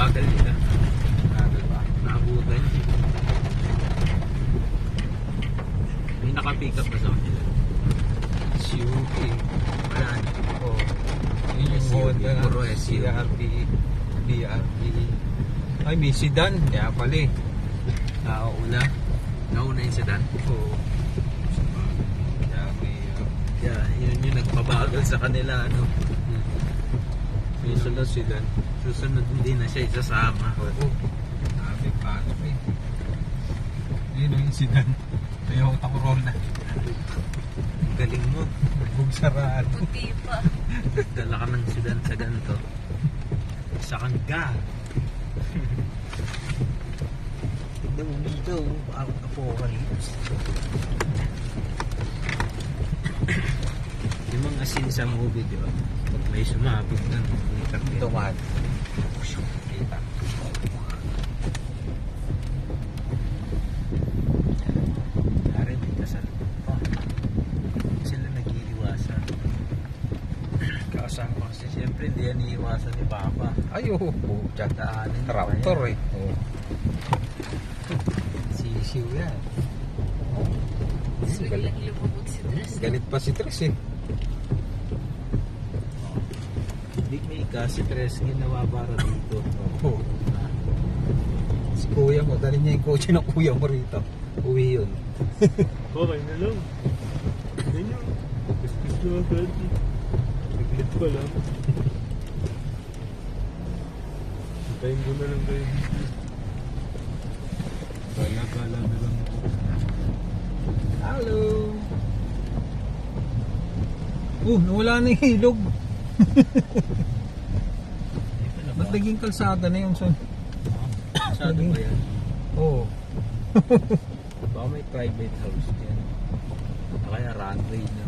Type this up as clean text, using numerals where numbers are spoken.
Bagal nila. Bagal ba? Naabutan. May nakapick up na sa kanila. SUV. Wala na. Oh. Yun yung SUV, Honda nga. puro SUV. CRV. BRV. Ay, may sedan. Kaya pala eh. Nauna yung sedan. Oo. Kaya may... Yeah, yun yung nagpabagal sa kanila. Ano. Susunod sedan. Susunod hindi na siya isasama. Oo. Sabi, paano pa eh. Yun yung sedan. Toyota Corolla. Ang galing mo. Bugsarado. Puti pa. Dala ka ng sedan sa ganito. Sa kangga. Tignan mo dito. Apocalypse. Yung mga scene sa movie, di ba? Pag may sumabit na, Dumaan. Kita. Pare, may kasal pa. Sila nag-iiwasan. Kasama kasi siyempre hindi yan iiwasan ni Papa. Ay, oo. Daanin pa Tractor yan. eh. Oo. Sisiw yan. Biglang lumubog si Tres. Galit pa si Tres eh. Hindi may kasi tres ginawa para dito. Oo. Si kuya mo, dali niya yung kotse ng kuya mo rito. Uwi yun. Okay na lang. Yan yun. Gastos na agad. Biglit pa lang. Hintayin ko na lang kayo. Gala-gala na lang ako. Hello! Nawala na yung ilog. Ba't naging kalsada na yung son? Masyado ba yan? Oo. Baka may private house dyan. Kaya runway na.